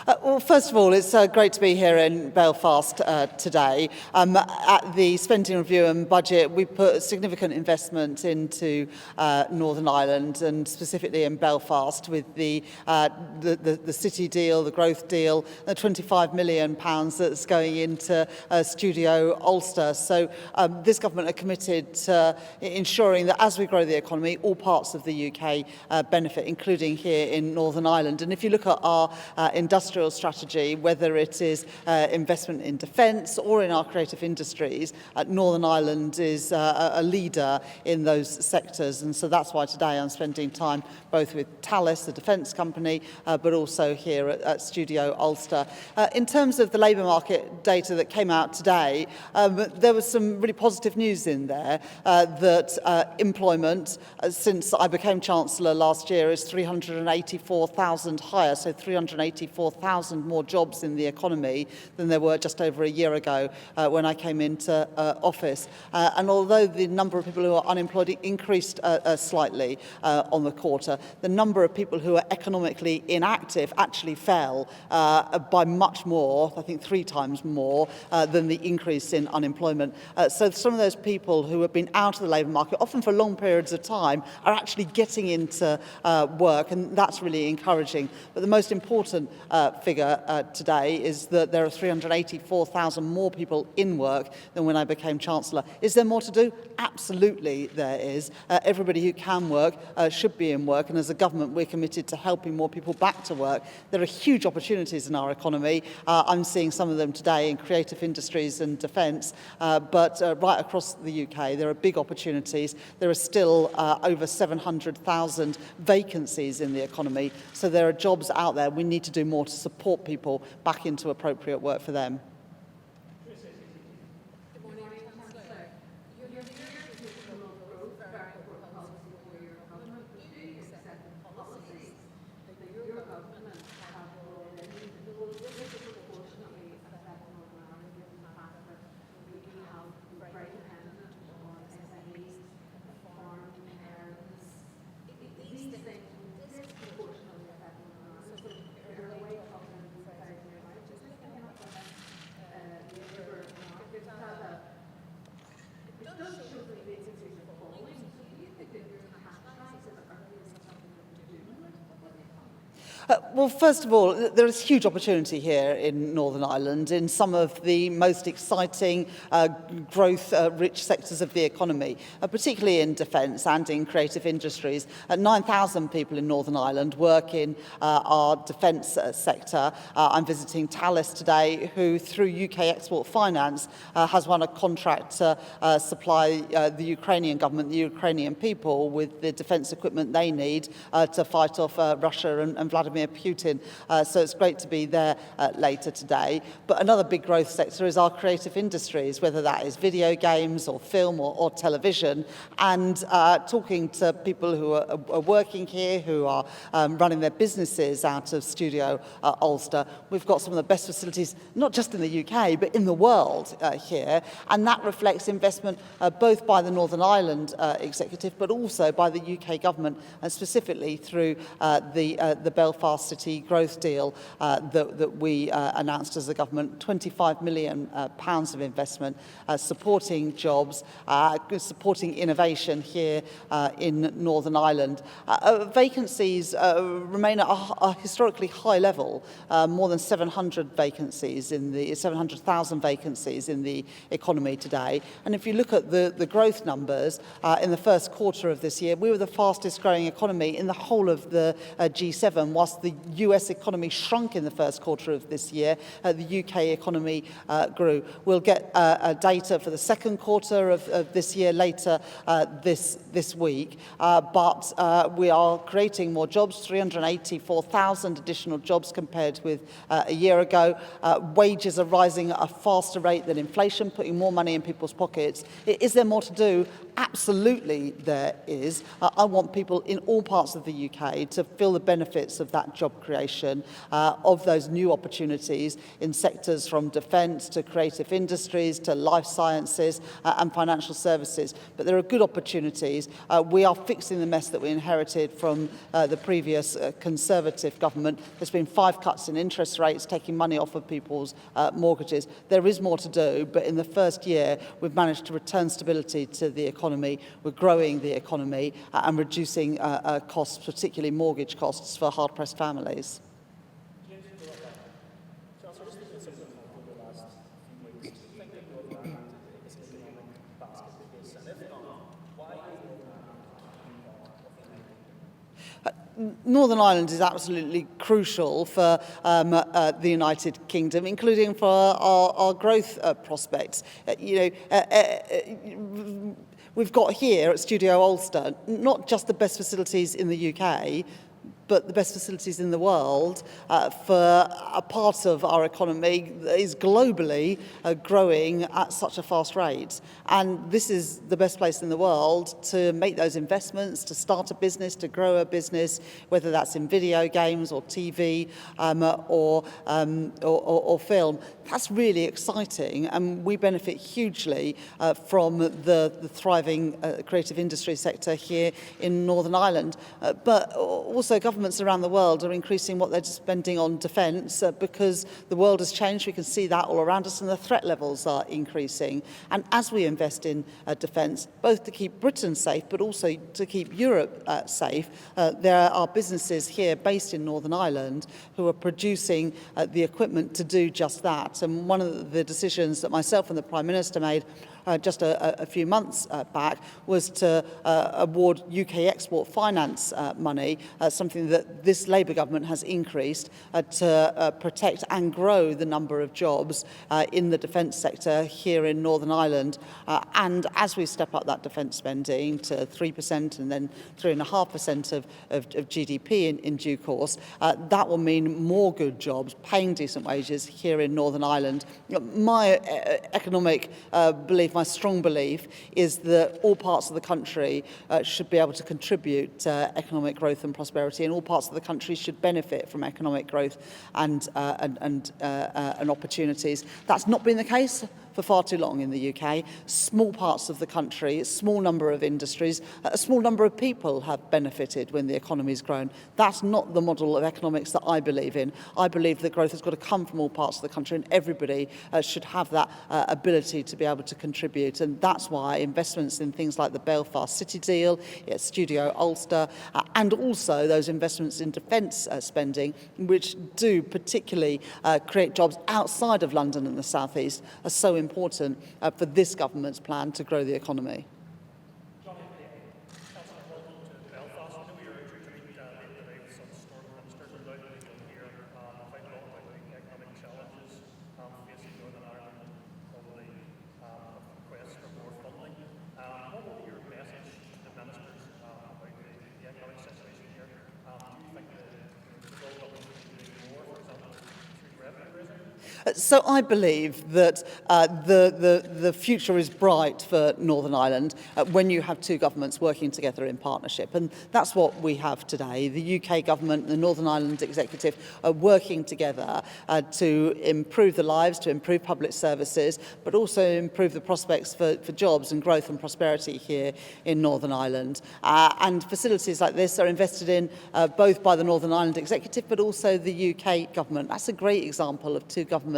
Well, first of all, it's great to be here in Belfast today. At the spending review and budget, we put significant investment into Northern Ireland and specifically in Belfast with the city deal, the growth deal, the £25 million that's going into Studio Ulster. So this government are committed to ensuring that as we grow the economy, all parts of the UK benefit, including here in Northern Ireland. And if you look at our industrial strategy, whether it is investment in defence or in our creative industries, Northern Ireland is a leader in those sectors, and so that's why today I'm spending time both with Thales, the defence company, but also here at Studio Ulster. In terms of the labour market data that came out today, there was some really positive news in there that employment since I became Chancellor last year is 384,000 higher, so 384,000 more jobs in the economy than there were just over a year ago when I came into office. And although the number of people who are unemployed increased slightly on the quarter, the number of people who are economically inactive actually fell by much more, I think 3 times more, than the increase in unemployment. So some of those people who have been out of the labour market, often for long periods of time, are actually getting into work, and that's really encouraging. But the most important figure today is that there are 384,000 more people in work than when I became Chancellor. Is there more to do? Absolutely there is. Everybody who can work should be in work, and as a government we're committed to helping more people back to work. There are huge opportunities in our economy. I'm seeing some of them today in creative industries and defence, but right across the UK there are big opportunities. There are still over 700,000 vacancies in the economy, so there are jobs out there. We need to do more to support people back into appropriate work for them. Good morning, Chancellor. Your leader is economic growth, very important policy for your government, but do you accept the policies that your government have already will disproportionately affect Northern Ireland, given the fact that we have very dependent on SMEs, farm inheritance. These things will disproportionately affect Northern Ireland. So there are ways of Well, first of all, there is huge opportunity here in Northern Ireland in some of the most exciting growth-rich sectors of the economy, particularly in defence and in creative industries. 9,000 people in Northern Ireland work in our defence sector. I'm visiting Thales today, who through UK Export Finance has won a contract to supply the Ukrainian government, the Ukrainian people, with the defence equipment they need to fight off Russia and Vladimir Putin. So it's great to be there later today. But another big growth sector is our creative industries, whether that is video games or film or television. And talking to people who are working here, who are running their businesses out of Studio Ulster, we've got some of the best facilities, not just in the UK, but in the world here. And that reflects investment both by the Northern Ireland Executive, but also by the UK government, and specifically through the Belfast City growth deal that we announced as a government, £25 million of investment, supporting jobs, supporting innovation here in Northern Ireland. Vacancies remain at a historically high level, more than 700,000 vacancies in the economy today. And if you look at the growth numbers in the first quarter of this year, we were the fastest growing economy in the whole of the G7, whilst the US economy shrunk in the first quarter of this year. The UK economy grew. We'll get data for the second quarter of this year later this week, but we are creating more jobs, 384,000 additional jobs compared with a year ago. Wages are rising at a faster rate than inflation, putting more money in people's pockets. Is there more to do? absolutely there is. I want people in all parts of the UK to feel the benefits of that job creation, of those new opportunities in sectors from defence to creative industries to life sciences and financial services. But there are good opportunities. We are fixing the mess that we inherited from the previous Conservative government. There's been 5 cuts in interest rates, taking money off of people's mortgages. There is more to do, but in the first year, we've managed to return stability to the economy. We're growing the economy and reducing costs, particularly mortgage costs for hard-pressed families. Northern Ireland is absolutely crucial for the United Kingdom, including for our growth prospects. We've got here at Studio Ulster not just the best facilities in the UK, but the best facilities in the world for a part of our economy that is globally growing at such a fast rate. And this is the best place in the world to make those investments, to start a business, to grow a business, whether that's in video games or TV or film. That's really exciting, and we benefit hugely from the thriving creative industry sector here in Northern Ireland. But also governments around the world are increasing what they're spending on defence because the world has changed. We can see that all around us, and the threat levels are increasing. And as we invest in defence, both to keep Britain safe but also to keep Europe safe, there are businesses here based in Northern Ireland who are producing the equipment to do just that. And one of the decisions that myself and the Prime Minister made just a few months back was to award UK export finance money, something that this Labour government has increased to protect and grow the number of jobs in the defence sector here in Northern Ireland. And as we step up that defence spending to 3% and then 3.5% of GDP in due course, that will mean more good jobs, paying decent wages here in Northern Ireland. My economic belief, my strong belief, is that all parts of the country should be able to contribute to economic growth and prosperity, and all parts of the country should benefit from economic growth and opportunities. That's not been the case for far too long in the UK. Small parts of the country, a small number of industries, a small number of people have benefited when the economy's grown. That's not the model of economics that I believe in. I believe that growth has got to come from all parts of the country, and everybody should have that ability to be able to contribute. And that's why investments in things like the Belfast City deal, Studio Ulster, and also those investments in defence spending, which do particularly create jobs outside of London and the South East, are so important for this government's plan to grow the economy. Belfast, I know you're introducing today with some storm ministers and now that we hear quite a lot about the economic challenges facing Northern Ireland and probably requests for more funding. What will be your message to the ministers about the economic situation here? Do you think the government should be doing more, for example, through revenue raising? So I believe that the future is bright for Northern Ireland when you have two governments working together in partnership. And that's what we have today. The UK government and the Northern Ireland Executive are working together to improve the lives, to improve public services, but also improve the prospects for jobs and growth and prosperity here in Northern Ireland. And facilities like this are invested in both by the Northern Ireland Executive, but also the UK government. That's a great example of two governments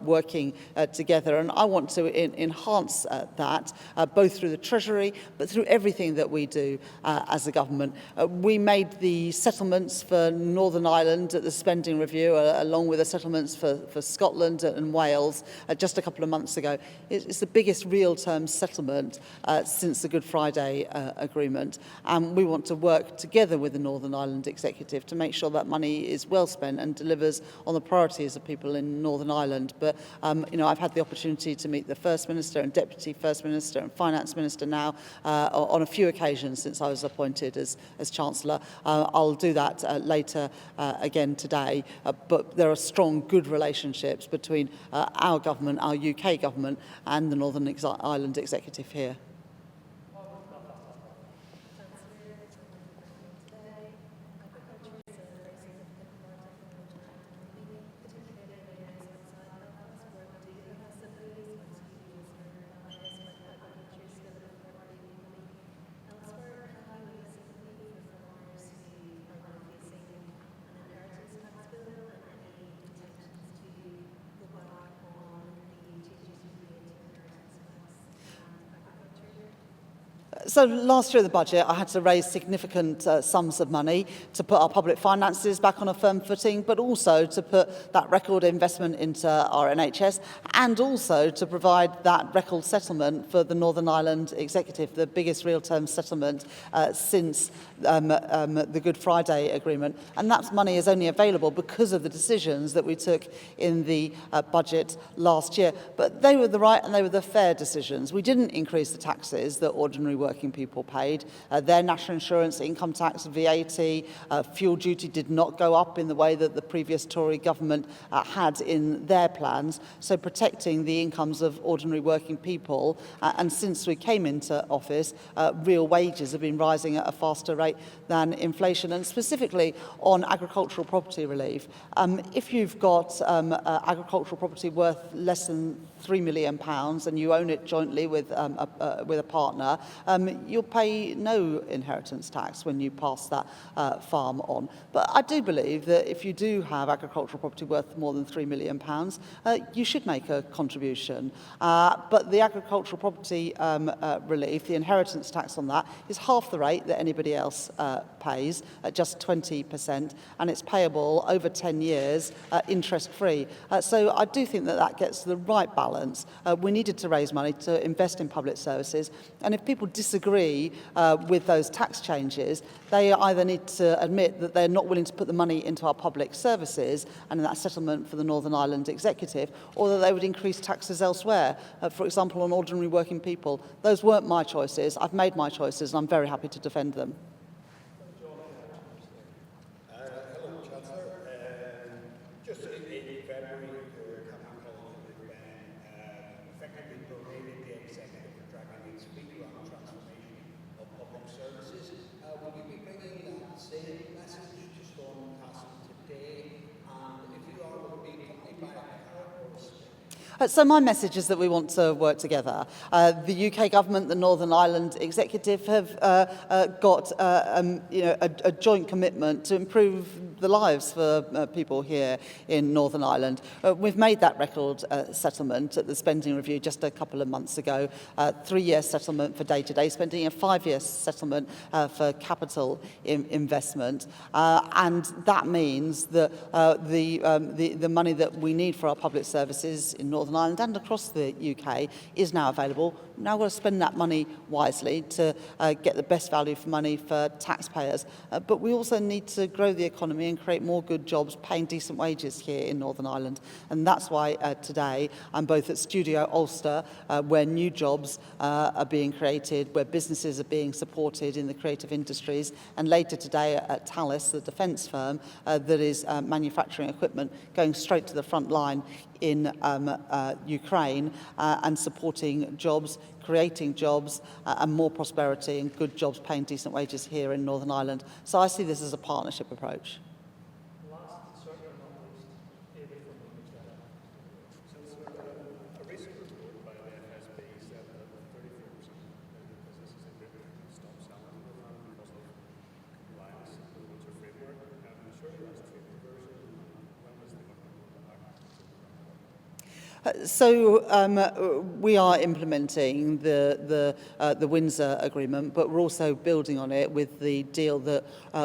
working together, and I want to enhance that both through the Treasury but through everything that we do as a government. We made the settlements for Northern Ireland at the spending review along with the settlements for Scotland and Wales just a couple of months ago. It's the biggest real-term settlement since the Good Friday Agreement, and we want to work together with the Northern Ireland Executive to make sure that money is well spent and delivers on the priorities of people in Northern Ireland. But I've had the opportunity to meet the First Minister and Deputy First Minister and Finance Minister now on a few occasions since I was appointed as Chancellor. I'll do that later again today. But there are strong, good relationships between our government, our UK government, and the Northern Ireland Executive here. So last year in the budget, I had to raise significant sums of money to put our public finances back on a firm footing, but also to put that record investment into our NHS and also to provide that record settlement for the Northern Ireland Executive, the biggest real-term settlement since the Good Friday Agreement. And that money is only available because of the decisions that we took in the budget last year. But they were the right and they were the fair decisions. We didn't increase the taxes that ordinary working people paid. Their national insurance, income tax, VAT, fuel duty did not go up in the way that the previous Tory government had in their plans. So protecting the incomes of ordinary working people. And since we came into office, real wages have been rising at a faster rate than inflation. And specifically on agricultural property relief, if you've got agricultural property worth less than £3 million and you own it jointly with a partner, you'll pay no inheritance tax when you pass that farm on. But I do believe that if you do have agricultural property worth more than £3 million, you should make a contribution. But the agricultural property relief, the inheritance tax on that, is half the rate that anybody else pays, at just 20%, and it's payable over 10 years, interest-free. So I do think that that gets the right balance. We needed to raise money to invest in public services, and if people disagree with those tax changes, they either need to admit that they're not willing to put the money into our public services and in that settlement for the Northern Ireland Executive, or that they would increase taxes elsewhere, for example, on ordinary working people. Those weren't my choices. I've made my choices, and I'm very happy to defend them. Hello, Chancellor. Just in February, your cabinet called the ban effectively prohibited the executive from dragging its feet around transformation of public services. Will you be bringing that same message to Stormcastle today? And if you are, will it be accompanied by a carrot or a stick? So my message is that we want to work together. The UK government, the Northern Ireland Executive have got a joint commitment to improve the lives for people here in Northern Ireland. We've made that record settlement at the spending review just a couple of months ago, 3-year settlement for day-to-day spending, a 5-year settlement for capital investment. And that means that the money that we need for our public services in Northern Ireland and across the UK is now available. Now we've got to spend that money wisely to get the best value for money for taxpayers. But we also need to grow the economy and create more good jobs, paying decent wages here in Northern Ireland. And that's why today I'm both at Studio Ulster, where new jobs are being created, where businesses are being supported in the creative industries, and later today at Thales, the defence firm that is manufacturing equipment, going straight to the front line in Ukraine and supporting jobs, creating jobs and more prosperity and good jobs paying decent wages here in Northern Ireland. So I see this as a partnership approach. Last, certainly not least, David from the newsletter. A recent report by the FSB said that 34% of businesses in Britain stopped selling to the firm because of compliance with the rules or framework. Surely that's trade diversion. When was the government going to act? So we are implementing the Windsor Agreement, but we're also building on it with the deal that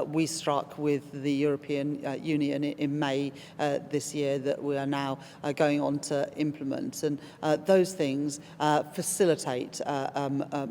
we struck with the European Union in May this year that we are now going on to implement. And those things facilitate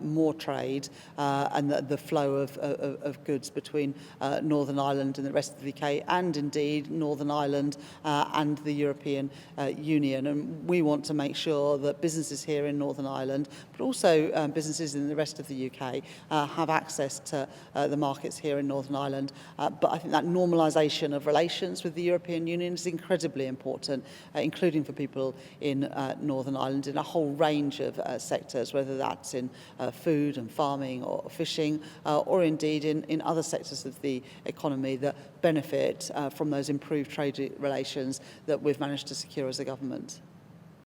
more trade and the flow of goods between Northern Ireland and the rest of the UK, and indeed Northern Ireland and the European Union. And we want to make sure that businesses here in Northern Ireland, but also businesses in the rest of the UK, have access to the markets here in Northern Ireland. But I think that normalisation of relations with the European Union is incredibly important, including for people in Northern Ireland in a whole range of sectors, whether that's in food and farming or fishing, or indeed in other sectors of the economy that benefit from those improved trade relations that we've managed to secure as a government.